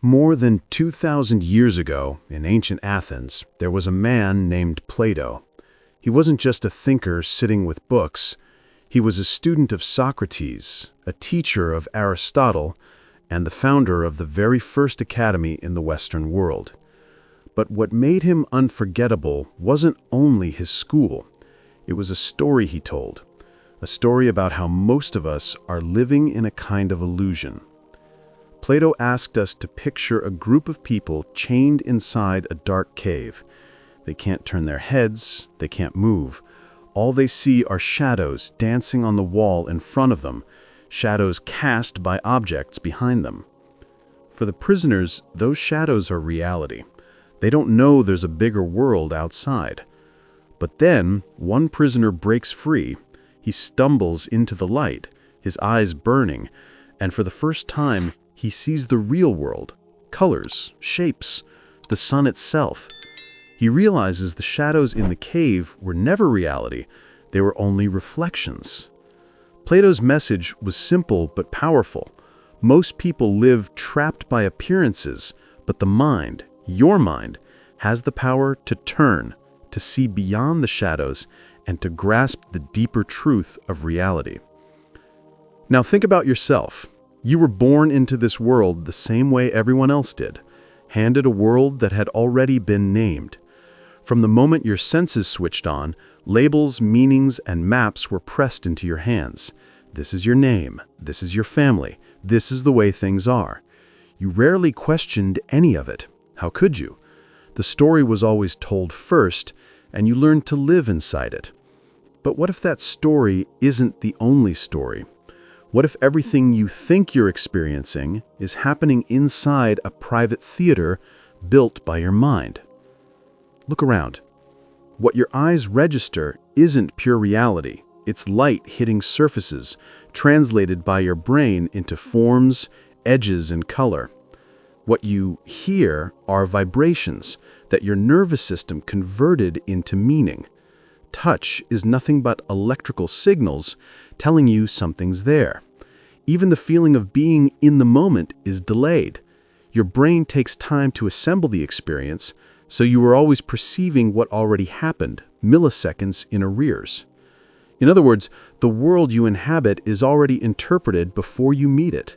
More than 2,000 years ago, in ancient Athens, there was a man named Plato. He wasn't just a thinker sitting with books. He was a student of Socrates, a teacher of Aristotle, and the founder of the very first academy in the Western world. But what made him unforgettable wasn't only his school. It was a story he told, a story about how most of us are living in a kind of illusion. Plato asked us to picture a group of people chained inside a dark cave. They can't turn their heads, they can't move. All they see are shadows dancing on the wall in front of them, shadows cast by objects behind them. For the prisoners, those shadows are reality. They don't know there's a bigger world outside. But then, one prisoner breaks free. He stumbles into the light, his eyes burning, and for the first time, he sees the real world, colors, shapes, the sun itself. He realizes the shadows in the cave were never reality, they were only reflections. Plato's message was simple but powerful. Most people live trapped by appearances, but the mind, your mind, has the power to turn, to see beyond the shadows, and to grasp the deeper truth of reality. Now think about yourself. You were born into this world the same way everyone else did, handed a world that had already been named. From the moment your senses switched on, labels, meanings, and maps were pressed into your hands. This is your name. This is your family. This is the way things are. You rarely questioned any of it. How could you? The story was always told first, and you learned to live inside it. But what if that story isn't the only story? What if everything you think you're experiencing is happening inside a private theater built by your mind? Look around. What your eyes register isn't pure reality. It's light hitting surfaces, translated by your brain into forms, edges, and color. What you hear are vibrations that your nervous system converted into meaning. Touch is nothing but electrical signals telling you something's there. Even the feeling of being in the moment is delayed. Your brain takes time to assemble the experience, so you are always perceiving what already happened, milliseconds in arrears. In other words, the world you inhabit is already interpreted before you meet it.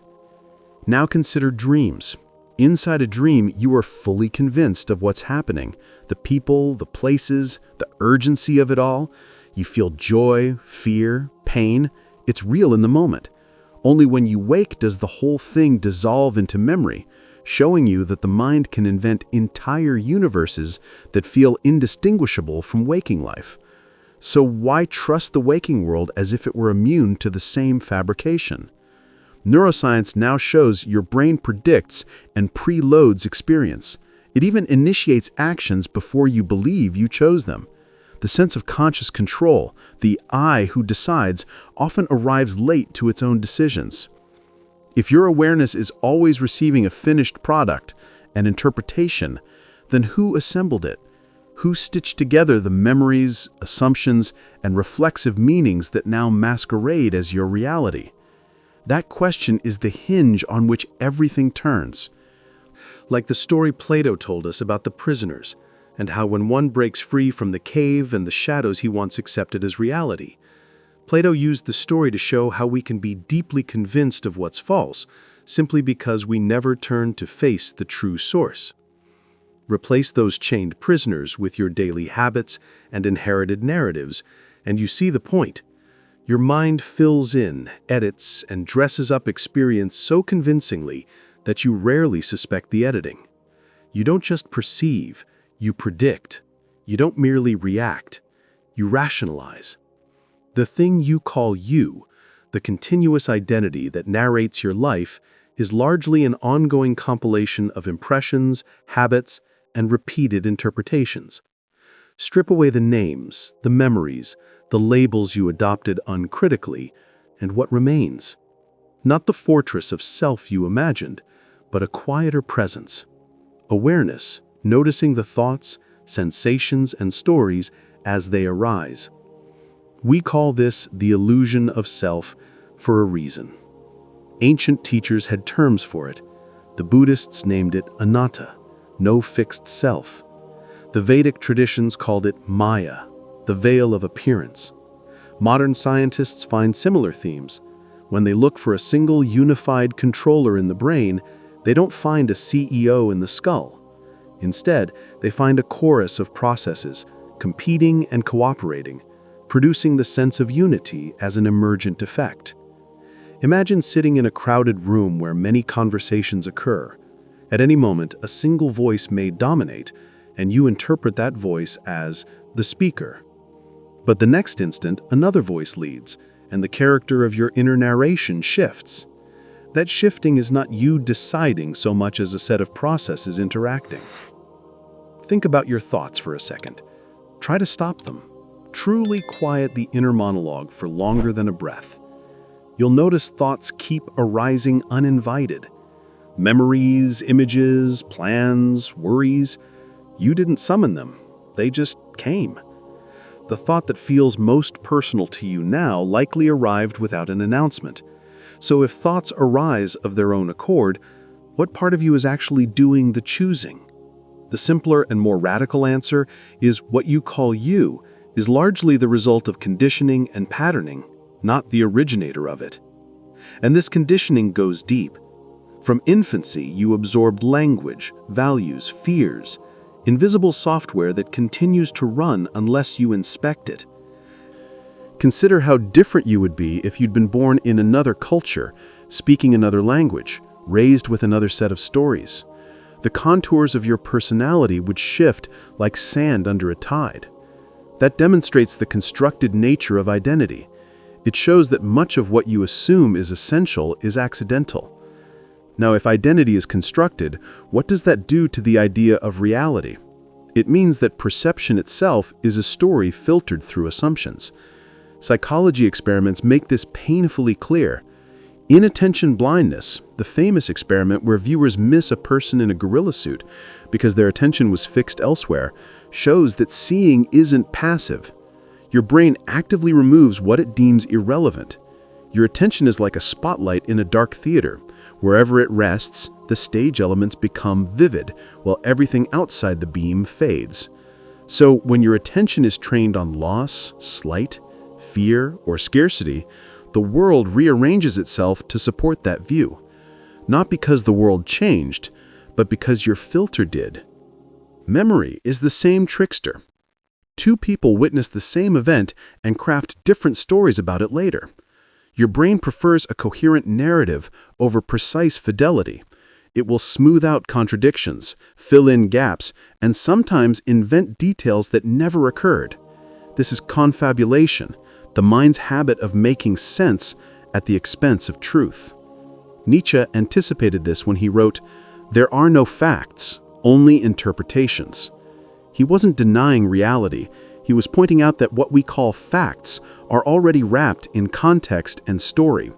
Now consider dreams. Inside a dream, you are fully convinced of what's happening, the people, the places, the urgency of it all. You feel joy, fear, pain. It's real in the moment. Only when you wake does the whole thing dissolve into memory, showing you that the mind can invent entire universes that feel indistinguishable from waking life. So why trust the waking world as if it were immune to the same fabrication? Neuroscience now shows your brain predicts and preloads experience. It even initiates actions before you believe you chose them. The sense of conscious control, the I who decides, often arrives late to its own decisions. If your awareness is always receiving a finished product, an interpretation, then who assembled it? Who stitched together the memories, assumptions, and reflexive meanings that now masquerade as your reality? That question is the hinge on which everything turns. Like the story Plato told us about the prisoners, and how when one breaks free from the cave and the shadows he once accepted as reality, Plato used the story to show how we can be deeply convinced of what's false, simply because we never turn to face the true source. Replace those chained prisoners with your daily habits and inherited narratives, and you see the point. Your mind fills in, edits, and dresses up experience so convincingly that you rarely suspect the editing. You don't just perceive, you predict. You don't merely react, you rationalize. The thing you call you, the continuous identity that narrates your life, is largely an ongoing compilation of impressions, habits, and repeated interpretations. Strip away the names, the memories, the labels you adopted uncritically, and what remains? Not the fortress of self you imagined, but a quieter presence. Awareness, noticing the thoughts, sensations, and stories as they arise. We call this the illusion of self for a reason. Ancient teachers had terms for it: The Buddhists named it anatta, no fixed self. The Vedic traditions called it Maya, the veil of appearance. Modern scientists find similar themes. When they look for a single unified controller in the brain, they don't find a CEO in the skull. Instead, they find a chorus of processes, competing and cooperating, producing the sense of unity as an emergent effect. Imagine sitting in a crowded room where many conversations occur. At any moment, a single voice may dominate, and you interpret that voice as the speaker. But the next instant, another voice leads, and the character of your inner narration shifts. That shifting is not you deciding so much as a set of processes interacting. Think about your thoughts for a second. Try to stop them. Truly quiet the inner monologue for longer than a breath. You'll notice thoughts keep arising uninvited. Memories, images, plans, worries. You didn't summon them. They just came. The thought that feels most personal to you now likely arrived without an announcement. So if thoughts arise of their own accord, what part of you is actually doing the choosing? The simpler and more radical answer is what you call you is largely the result of conditioning and patterning, not the originator of it. And this conditioning goes deep. From infancy, you absorbed language, values, fears, invisible software that continues to run unless you inspect it. Consider how different you would be if you'd been born in another culture, speaking another language, raised with another set of stories. The contours of your personality would shift like sand under a tide. That demonstrates the constructed nature of identity. It shows that much of what you assume is essential is accidental. Now, if identity is constructed, what does that do to the idea of reality? It means that perception itself is a story filtered through assumptions. Psychology experiments make this painfully clear. Inattention blindness, the famous experiment where viewers miss a person in a gorilla suit because their attention was fixed elsewhere, shows that seeing isn't passive. Your brain actively removes what it deems irrelevant. Your attention is like a spotlight in a dark theater. Wherever it rests, the stage elements become vivid, while everything outside the beam fades. So when your attention is trained on loss, slight, fear, or scarcity, the world rearranges itself to support that view. Not because the world changed, but because your filter did. Memory is the same trickster. Two people witness the same event and craft different stories about it later. Your brain prefers a coherent narrative over precise fidelity. It will smooth out contradictions, fill in gaps, and sometimes invent details that never occurred. This is confabulation, the mind's habit of making sense at the expense of truth. Nietzsche anticipated this when he wrote, "There are no facts, only interpretations." He wasn't denying reality. He was pointing out that what we call facts are already wrapped in context and story.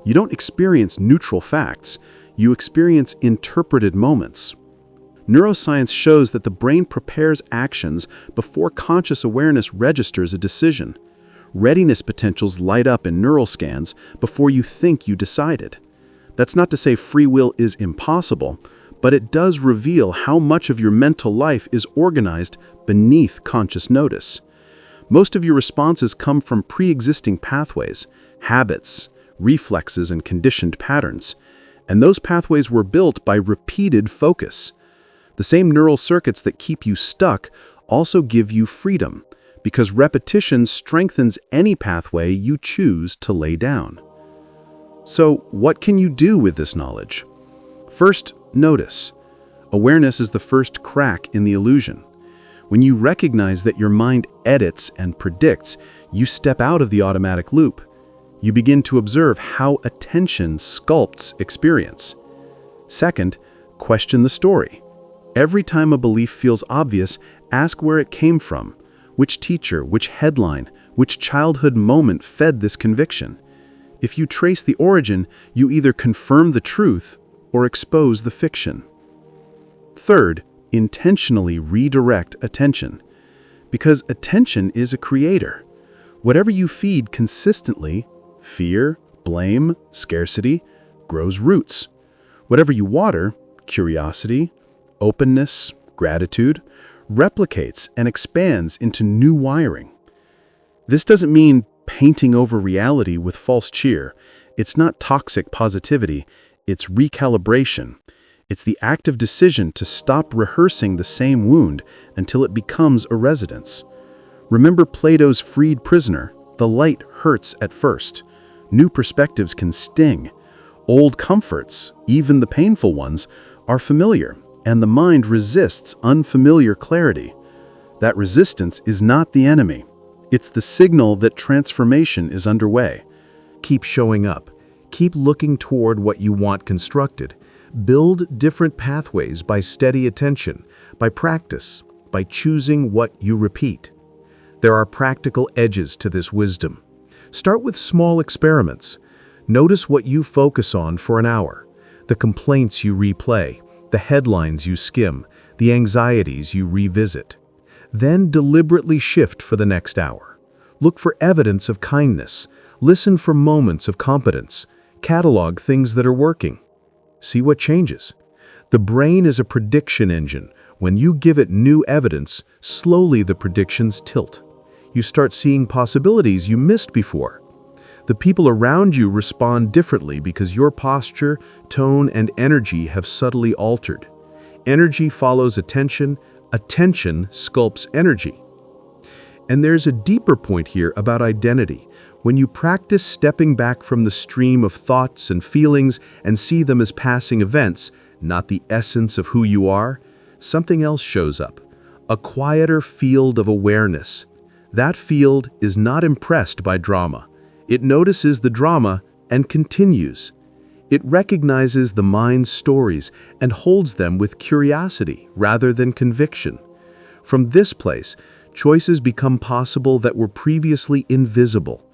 You don't experience neutral facts, you experience interpreted moments. Neuroscience shows that the brain prepares actions before conscious awareness registers a decision. Readiness potentials light up in neural scans before you think you decided. That's not to say free will is impossible, but it does reveal how much of your mental life is organized beneath conscious notice. Most of your responses come from pre-existing pathways, habits, reflexes, and conditioned patterns. And those pathways were built by repeated focus. The same neural circuits that keep you stuck also give you freedom, because repetition strengthens any pathway you choose to lay down. So, what can you do with this knowledge? First, notice. Awareness is the first crack in the illusion. When you recognize that your mind edits and predicts, you step out of the automatic loop. You begin to observe how attention sculpts experience. Second, question the story. Every time a belief feels obvious, ask where it came from. Which teacher, which headline, which childhood moment fed this conviction? If you trace the origin, you either confirm the truth or expose the fiction. Third, intentionally redirect attention. Because attention is a creator. Whatever you feed consistently, fear, blame, scarcity, grows roots. Whatever you water, curiosity, openness, gratitude, replicates and expands into new wiring. This doesn't mean painting over reality with false cheer. It's not toxic positivity, it's recalibration. It's the active decision to stop rehearsing the same wound until it becomes a residence. Remember Plato's freed prisoner, the light hurts at first. New perspectives can sting. Old comforts, even the painful ones, are familiar, and the mind resists unfamiliar clarity. That resistance is not the enemy. It's the signal that transformation is underway. Keep showing up. Keep looking toward what you want constructed. Build different pathways by steady attention, by practice, by choosing what you repeat. There are practical edges to this wisdom. Start with small experiments. Notice what you focus on for an hour, the complaints you replay, the headlines you skim, the anxieties you revisit. Then deliberately shift for the next hour. Look for evidence of kindness. Listen for moments of competence. Catalog things that are working. See what changes. The brain is a prediction engine. When you give it new evidence, slowly the predictions tilt. You start seeing possibilities you missed before. The people around you respond differently because your posture, tone, and energy have subtly altered. Energy follows attention. Attention sculpts energy. And there's a deeper point here about identity. When you practice stepping back from the stream of thoughts and feelings and see them as passing events, not the essence of who you are, something else shows up. A quieter field of awareness. That field is not impressed by drama. It notices the drama and continues. It recognizes the mind's stories and holds them with curiosity rather than conviction. From this place, choices become possible that were previously invisible.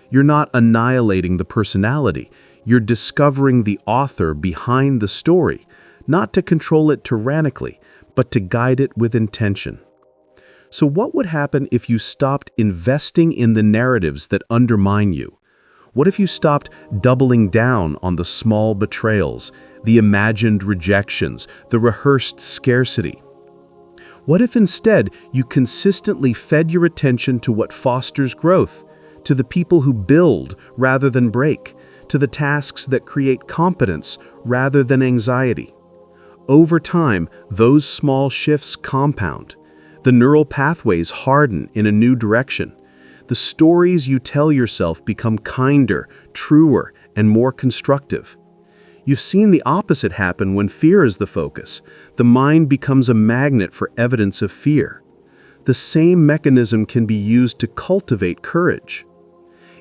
You're not annihilating the personality. You're discovering the author behind the story, not to control it tyrannically, but to guide it with intention. So what would happen if you stopped investing in the narratives that undermine you? What if you stopped doubling down on the small betrayals, the imagined rejections, the rehearsed scarcity? What if instead you consistently fed your attention to what fosters growth, to the people who build rather than break, to the tasks that create competence rather than anxiety? Over time, those small shifts compound. The neural pathways harden in a new direction. The stories you tell yourself become kinder, truer, and more constructive. You've seen the opposite happen when fear is the focus. The mind becomes a magnet for evidence of fear. The same mechanism can be used to cultivate courage.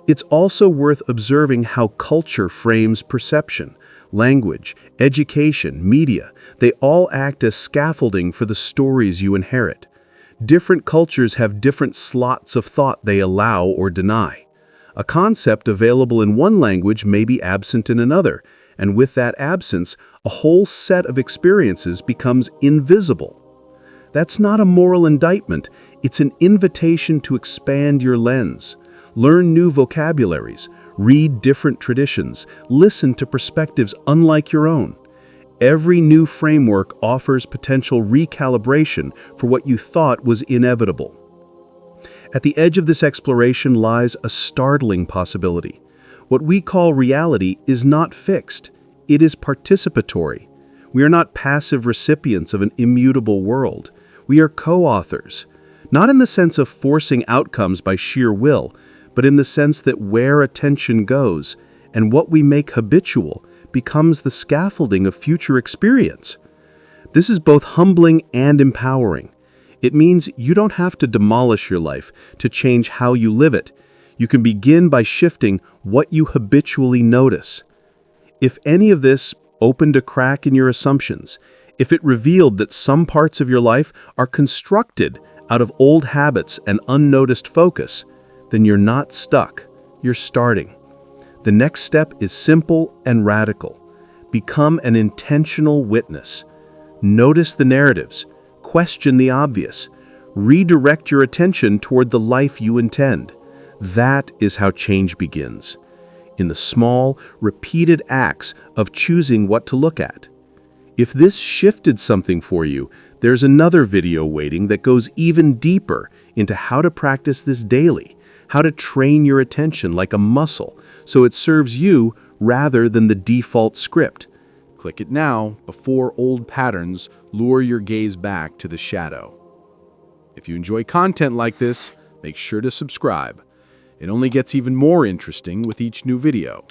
It's also worth observing how culture frames perception. Language, education, media, they all act as scaffolding for the stories you inherit. Different cultures have different slots of thought they allow or deny. A concept available in one language may be absent in another, and with that absence, a whole set of experiences becomes invisible. That's not a moral indictment, it's an invitation to expand your lens. Learn new vocabularies, read different traditions, listen to perspectives unlike your own. Every new framework offers potential recalibration for what you thought was inevitable. At the edge of this exploration lies a startling possibility. What we call reality is not fixed. It is participatory. We are not passive recipients of an immutable world. We are co-authors, not in the sense of forcing outcomes by sheer will, but in the sense that where attention goes and what we make habitual becomes the scaffolding of future experience. This is both humbling and empowering. It means you don't have to demolish your life to change how you live it. You can begin by shifting what you habitually notice. If any of this opened a crack in your assumptions, if it revealed that some parts of your life are constructed out of old habits and unnoticed focus, then you're not stuck, you're starting. The next step is simple and radical. Become an intentional witness. Notice the narratives, question the obvious, redirect your attention toward the life you intend. That is how change begins. in the small, repeated acts of choosing what to look at. If this shifted something for you, there's another video waiting that goes even deeper into how to practice this daily, how to train your attention like a muscle so it serves you rather than the default script. Click it now before old patterns lure your gaze back to the shadow. If you enjoy content like this, make sure to subscribe. It only gets even more interesting with each new video.